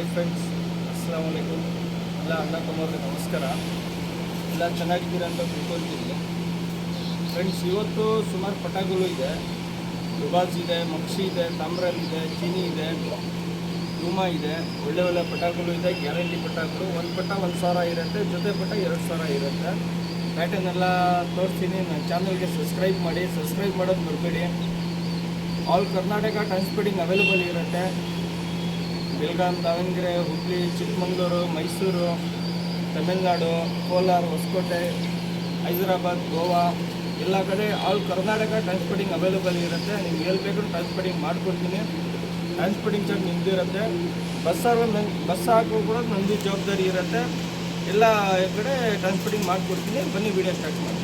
Hi friends, ಅಸ್ಸಲಾಮು ಅಲೈಕುಮ್. ಎಲ್ಲ ಅಣ್ಣ ತಮ್ಮವ್ರಿಗೆ ನಮಸ್ಕಾರ. ಎಲ್ಲ ಚೆನ್ನಾಗಿದ್ದೀರಾ ಅಂತ ತಿಳ್ಕೊಳ್ತೀನಿ. ಫ್ರೆಂಡ್ಸ್, ಇವತ್ತು ಸುಮಾರು ಪಟಾಗಳು ಇದೆ. ದುಬಾಜ್ ಇದೆ, ಮಕ್ಷಿ ಇದೆ, ತಾಮ್ರಲ್ ಇದೆ, ಚೀನಿ ಇದೆ, ಧೂಮಾ ಇದೆ. ಒಳ್ಳೆ ಪಟಾಗಳು ಇದೆ, ಗ್ಯಾರಂಟಿ ಪಟಾಗಳು. ಒಂದು ಪಟ 1,000 ಇರುತ್ತೆ, ಜೊತೆ ಪಟ 2,000 ಇರುತ್ತೆ. ಪ್ಯಾಟರ್ನ್ ಎಲ್ಲ ತೋರಿಸ್ತೀನಿ. ನನ್ನ ಚಾನಲ್ಗೆ ಸಬ್ಸ್ಕ್ರೈಬ್ ಮಾಡಿ. ಸಬ್ಸ್ಕ್ರೈಬ್ ಮಾಡೋದು ಮರಿಬೇಡಿ. ಆಲ್ ಕರ್ನಾಟಕ ಟ್ರಾನ್ಸ್ಪೋರ್ಟಿಂಗ್ ಅವೈಲೇಬಲ್ ಇರುತ್ತೆ. ಬೆಳಗಾಂ, ದಾವಣಗೆರೆ, ಹುಬ್ಬಳ್ಳಿ, ಚಿಕ್ಕಮಗಳೂರು, ಮೈಸೂರು, ತಮಿಳುನಾಡು, ಕೋಲಾರ, ಹೊಸಕೋಟೆ, ಹೈದರಾಬಾದ್, ಗೋವಾ ಎಲ್ಲ ಕಡೆ ಆಲ್ ಕರ್ನಾಟಕ ಟ್ರಾನ್ಸ್ಪೋರ್ಟಿಂಗ್ ಅವೈಲೇಬಲ್ ಇರುತ್ತೆ. ನಿಮ್ಗೆ ಎಲ್ಲಿ ಬೇಕು ಟ್ರಾನ್ಸ್ಪೋರ್ಟಿಂಗ್ ಮಾಡಿಕೊಡ್ತೀನಿ. Transporting charge ನಿಮ್ಮದಿರುತ್ತೆ. ಬಸ್ ಹಾಕೋ ಕೂಡ ನಮ್ಮದು ಜವಾಬ್ದಾರಿ ಇರುತ್ತೆ. ಎಲ್ಲ ಕಡೆ ಟ್ರಾನ್ಸ್ಪೋರ್ಟಿಂಗ್ ಮಾಡಿಕೊಡ್ತೀನಿ. ಬನ್ನಿ ವಿಡಿಯೋ ಸ್ಟಾರ್ಟ್ ಮಾಡಿ.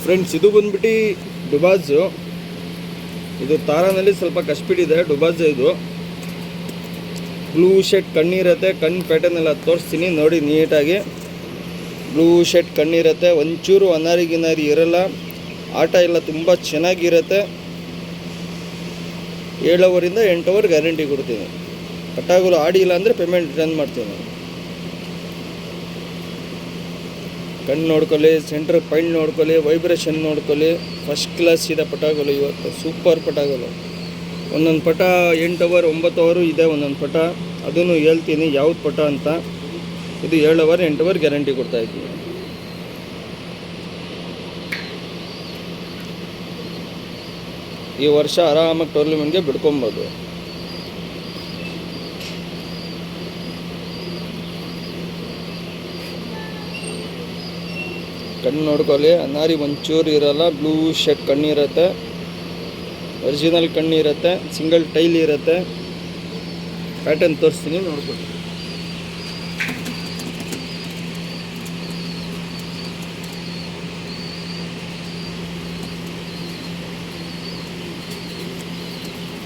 ಫ್ರೆಂಡ್ಸ್, ಇದು ಬಂದ್ಬಿಟ್ಟು ಡುಬಾಜು. ಇದು ತಾರಾನಲ್ಲಿ ಸ್ವಲ್ಪ ಕಸ್ಪೀಡ್ ಇದೆ. ಡುಬಾಜ್ ಇದು ಬ್ಲೂ ಶೇಡ್ ಕಣ್ಣಿರುತ್ತೆ. ಕಣ್ಣು ಪ್ಯಾಟರ್ನ್ ಎಲ್ಲ ತೋರಿಸ್ತೀನಿ ನೋಡಿ ನೀಟಾಗಿ. ಬ್ಲೂ ಶೇಡ್ ಕಣ್ಣಿರುತ್ತೆ, ಒಂಚೂರು ಅನಾರಿ ಇರಲ್ಲ. ಆಟ ಎಲ್ಲ ತುಂಬ ಚೆನ್ನಾಗಿರುತ್ತೆ. 7 ಅವರಿಂದ 8 ಅವರ್ ಗ್ಯಾರಂಟಿ ಕೊಡ್ತೀನಿ. ಪಟಾಗಳು ಆಡಿಲ್ಲ ಅಂದರೆ ಪೇಮೆಂಟ್ ರಿಟರ್ನ್ ಮಾಡ್ತೀನಿ. ಕಣ್ಣು ನೋಡ್ಕೊಳ್ಳಿ, ಸೆಂಟ್ರ್ ಪಾಯಿಂಟ್ ನೋಡ್ಕೊಳ್ಳಿ, ವೈಬ್ರೇಷನ್ ನೋಡ್ಕೊಳ್ಳಿ. ಫಸ್ಟ್ ಕ್ಲಾಸ್ ಇದೆ ಪಟಾಗಳು. ಇವತ್ತು ಸೂಪರ್ ಪಟಾಗಳು. ಒಂದೊಂದು ಪಟ 8 ಅವರ್ 9 ಅವರು ಇದೆ ಒಂದೊಂದು ಪಟ. ಅದನ್ನು ಹೇಳ್ತೀನಿ ಯಾವ್ದು ಪಟ ಅಂತ. ಇದು 7 ಅವರ್ 8 ಅವರ್ ಗ್ಯಾರಂಟಿ ಕೊಡ್ತಾಯಿದ್ದೀನಿ. ಈ ವರ್ಷ ಆರಾಮಾಗಿ ಟೂರ್ನಮೆಂಟ್ಗೆ ಬಿಡ್ಕೊಬೋದು. ಕಣ್ಣು ನೋಡ್ಕೊಳ್ಳಿ, ಅನಾರಿ ಒಂಚೂರು ಇರಲ್ಲ. ಬ್ಲೂ ಶೇಡ್ ಕಣ್ಣಿರುತ್ತೆ, ಒರಿಜಿನಲ್ ಕಣ್ಣಿರುತ್ತೆ, ಸಿಂಗಲ್ ಟೈಲ್ ಇರುತ್ತೆ. ಪ್ಯಾಟರ್ನ್ ತೋರಿಸ್ತೀನಿ ನೋಡ್ಕೊಳ್ಳಿ.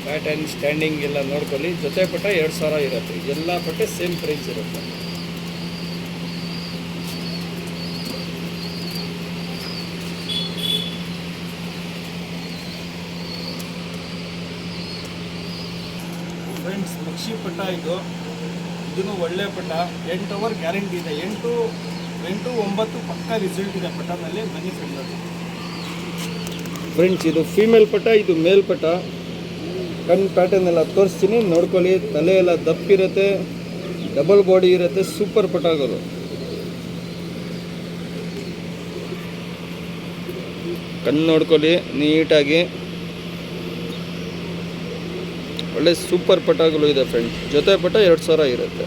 ಪ್ಯಾಟರ್ನ್ ಸ್ಟ್ಯಾಂಡಿಂಗ್ ಎಲ್ಲ ನೋಡ್ಕೊಳ್ಳಿ. ಜೊತೆ ಪಟ 2,000 ಇರುತ್ತೆ. ಎಲ್ಲ ಪಟ ಸೇಮ್ ಪ್ರೈಸ್ ಇರುತ್ತೆ. ಫ್ರೆಂಡ್ಸ್, ಮಕ್ಷಿ ಪಟ ಇದನ್ನು ಒಳ್ಳೆ ಪಟ. 8 ಅವರ್ ಗ್ಯಾರಂಟಿ ಇದೆ. 8, 9 ಪಕ್ಕ ರಿಸಲ್ಟ್ ಇದೆ ಪಟನಲ್ಲಿ. ಬನ್ನಿ ಫ್ರೆಂಡ್ಸ್, ಇದು ಫೀಮೇಲ್ ಪಟ, ಇದು ಮೇಲ್ ಪಟ. ಕಣ್ಣು ಪ್ಯಾಟರ್ನ್ ಎಲ್ಲ ತೋರಿಸ್ತೀನಿ ನೋಡ್ಕೊಳ್ಳಿ. ತಲೆ ಎಲ್ಲ ದಪ್ಪಿರುತ್ತೆ, ಡಬಲ್ ಬಾಡಿ ಇರುತ್ತೆ. ಸೂಪರ್ ಪಟಾಗಳು. ಕಣ್ಣು ನೋಡ್ಕೊಳ್ಳಿ ನೀಟಾಗಿ. ಒಳ್ಳೆ ಸೂಪರ್ ಪಟಾಗಳು ಇದೆ ಫ್ರೆಂಡ್ಸ್. ಜೊತೆ ಪಟ 2,000 ಇರುತ್ತೆ.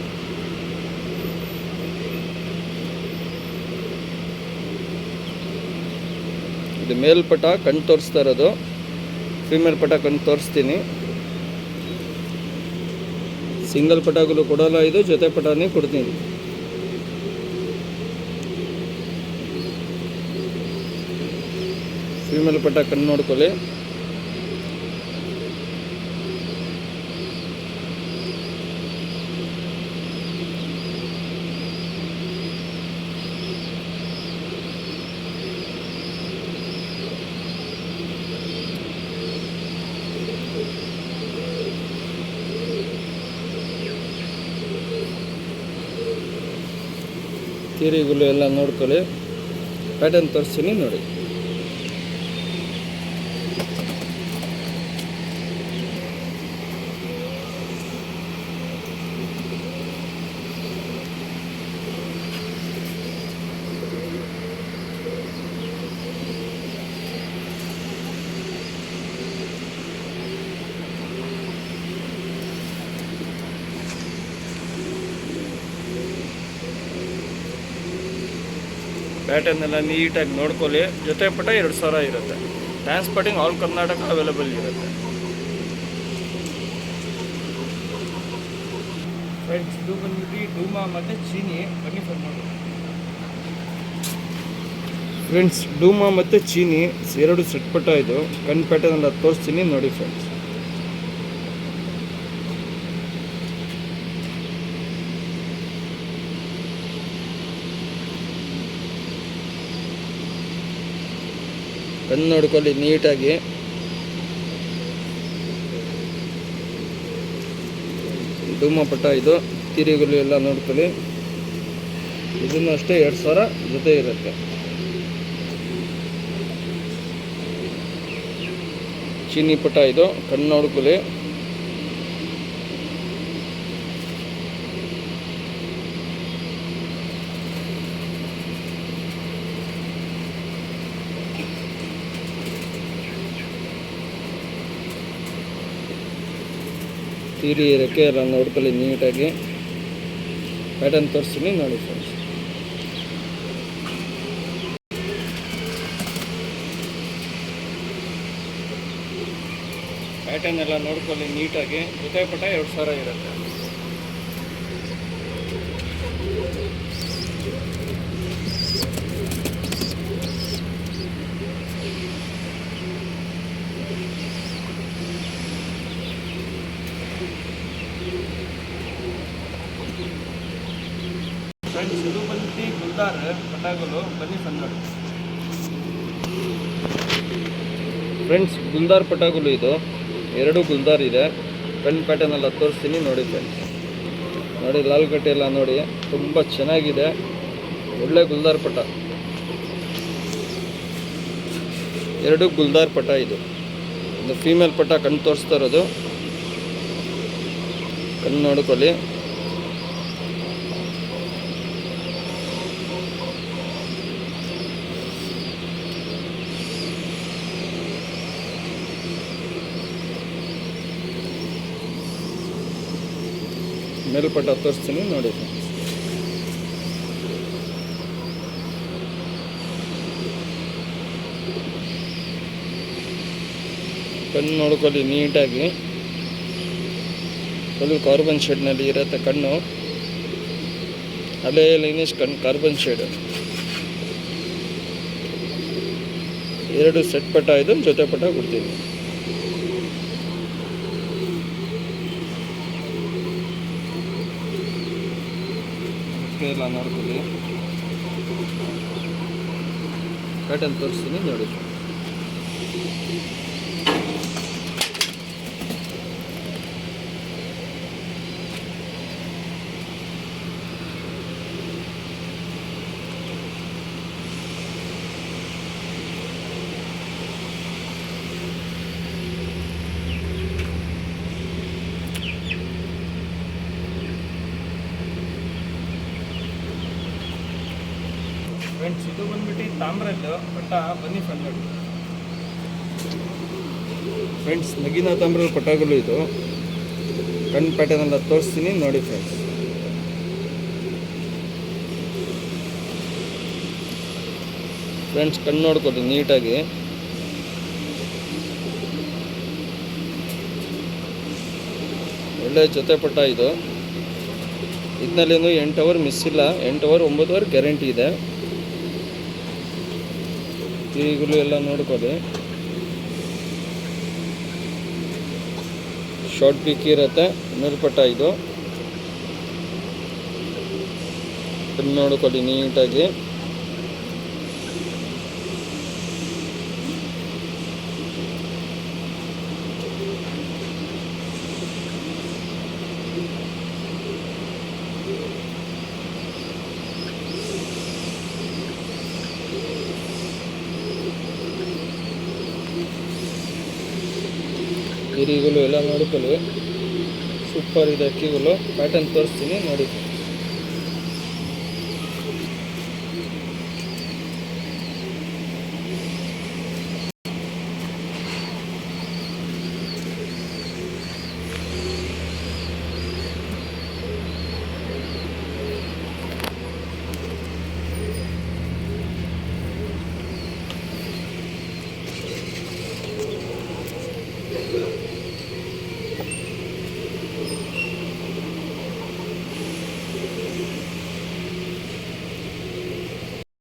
ಇದು ಮೇಲ್ ಪಟ ಕಣ್ಣು ತೋರಿಸ್ತಾ ಇರೋದು. ಫೀಮೇಲ್ ಪಟ ಕಣ್ಣು ತೋರಿಸ್ತೀನಿ. ಸಿಂಗಲ್ ಪಟಾಗಳು ಕೊಡೋಲ್ಲ, ಇದು ಜೊತೆ ಪಟಾನೇ ಕೊಡ್ತೀನಿ. ಫೀಮೇಲ್ ಪಟ ಕಣ್ಣು ನೋಡ್ಕೊಳ್ಳಿ. ತೀರಿಗಳು ಎಲ್ಲ ನೋಡ್ಕೊಳ್ಳಿ. ಪ್ಯಾಟರ್ನ್ ತೋರಿಸ್ತೀನಿ ನೋಡಿ. ಪ್ಯಾಟರ್ನ್ ಎಲ್ಲ ನೀಟಾಗಿ ನೋಡ್ಕೊಳ್ಳಿ. ಜೊತೆ ಪಟ 2,000 ಇರುತ್ತೆ. ಟ್ರಾನ್ಸ್ಪೋರ್ಟಿಂಗ್ ಆಲ್ ಕರ್ನಾಟಕ ಅವೈಲೇಬಲ್ ಇರುತ್ತೆ. ಫ್ರೆಂಡ್ಸ್, ಇದು ಬಂದ್ಬಿಟ್ಟು ಧೂಮಾ ಮತ್ತು ಚೀನಿ. ಬನ್ನಿ ಫ್ರೆಂಡ್ಸ್, ಧೂಮಾ ಮತ್ತು ಚೀನಿ 2 ಸೆಟ್ ಪಟ. ಇದು ಕಣ್ಣು ಪ್ಯಾಟರ್ನ್ ಎಲ್ಲ ತೋರಿಸ್ತೀನಿ ನೋಡಿ ಫ್ರೆಂಡ್ಸ್. ಕಣ್ಣು ನೋಡ್ಕೊಳ್ಳಿ ನೀಟಾಗಿ. ಧೂಮ ಪಟ ಇದು ತಿರಿಗಳು ಎಲ್ಲ ನೋಡ್ಕೊಳ್ಳಿ. ಇದನ್ನು ಅಷ್ಟೇ 2000 ಜೊತೆ ಇರುತ್ತೆ. ಚೀನಿ ಪಟ ಇದು ಕಣ್ಣು ನೋಡ್ಕೊಳ್ಳಿ. ತೀರಿ ರೆಕ್ಕೆ ಎಲ್ಲ ನೋಡ್ಕೊಳ್ಳಿ ನೀಟಾಗಿ. ಪ್ಯಾಟರ್ನ್ ತೋರಿಸ್ತೀನಿ ನೋಡಿ ಫ್ರೆಂಡ್ಸ್. ಪ್ಯಾಟರ್ನ್ ಎಲ್ಲ ನೋಡ್ಕೊಳ್ಳಿ ನೀಟಾಗಿ. ಜೊತೆ ಪಟ 2000 ಇರುತ್ತೆ. ಫ್ರೆಂಡ್ಸ್ ಇದು ಬಂದು ಗುಲ್ದಾರ್ ಪಟಾಗಳು. ಬನ್ನಿ ನೋಡಿ ಫ್ರೆಂಡ್ಸ್, ಗುಲ್ದಾರ್ ಪಟಾಗಳು ಇದು 2 ಗುಲ್ದಾರ್ ಇದೆ. ಕಣ್ಣು ಪ್ಯಾಟರ್ನ್ ಎಲ್ಲ ತೋರಿಸ್ತೀನಿ ನೋಡಿ ಫ್ರೆಂಡ್ಸ್. ನೋಡಿ ಲಾಲ್ ಕಟ್ಟೆ ಎಲ್ಲ ನೋಡಿ, ತುಂಬ ಚೆನ್ನಾಗಿದೆ. ಒಳ್ಳೆ ಗುಲ್ದಾರ್ ಪಟ. 2 ಗುಲ್ದಾರ್ ಪಟ ಇದು. ಒಂದು ಫೀಮೇಲ್ ಪಟ ಕಣ್ಣು ತೋರಿಸ್ತಾ ಇರೋದು. ಕಣ್ಣು ನೋಡ್ಕೊಳ್ಳಿ. ಮೇಲ್ಪಟ್ಟ ತೋರಿಸ್ತೀನಿ ನೋಡಿ. ಕಣ್ಣು ನೋಡ್ಕೊಳ್ಳಿ ನೀಟಾಗಿ. ಫುಲ್ ಕಾರ್ಬನ್ ಶೇಡ್ನಲ್ಲಿ ಇರುತ್ತೆ ಕಣ್ಣು. ಅಲ್ಲೇ ಲೈನಿಶ್ ಕಣ್ಣು ಕಾರ್ಬನ್ ಶೇಡ್. 2 ಸೆಟ್ ಪಟ ಇದು, ಜೊತೆ ಪಟ ಕೊಡ್ತೀನಿ. ಎಲ್ಲ ನೋಡ್ಕೊಳ್ಳಿ. ಪ್ಯಾಟರ್ನ್ ತೋರಿಸ್ತೀನಿ ನೋಡಿ. ಫ್ರೆಂಡ್ಸ್ ಇದು ಬಂದ್ಬಿಟ್ಟು ತಾಮ್ರದ್ದು ಪಟ್ಟ. ಬನ್ನಿ ನೋಡಿ ಫ್ರೆಂಡ್ಸ್. ನಗಿನ ತಾಮ್ರದ ಪಟ್ಟಗಳು ಇದು. ಕಣ್ಣು ಪ್ಯಾಟರ್ನ್ ಎಲ್ಲ ತೋರಿಸ್ತೀನಿ ನೋಡಿ ಫ್ರೆಂಡ್ಸ್. ಫ್ರೆಂಡ್ಸ್ ಕಣ್ಣು ನೋಡ್ಕೊಳ್ಳಿ ನೀಟಾಗಿ. ಒಳ್ಳೆ ಜೊತೆ ಪಟ್ಟ ಇದು. ಇದನ್ನಲ್ಲೇನು 8 ಅವರ್ ಮಿಸ್ ಇಲ್ಲ. 8 ಅವರ್ 9 ಅವರ್ ಗ್ಯಾರಂಟಿ ಇದೆ. ಈಗಲೂ ಎಲ್ಲ ನೋಡ್ಕೊಳ್ಳಿ. ಶಾರ್ಟ್ ಪೀಕ್ ಇರುತ್ತೆ. ಮೇಲ್ಪಟ್ಟ ಇದು. ನೋಡ್ಕೊಳ್ಳಿ ನೀಟಾಗಿ. ಗಿರಿಗಳು ಎಲ್ಲ ನೋಡ್ಕೊಳ್ಳಿ. ಸೂಪರ್ ಇದೆ ಅಕ್ಕಿಗಳು. ಪ್ಯಾಟರ್ನ್ ತೋರಿಸ್ತೀನಿ ನೋಡಿ.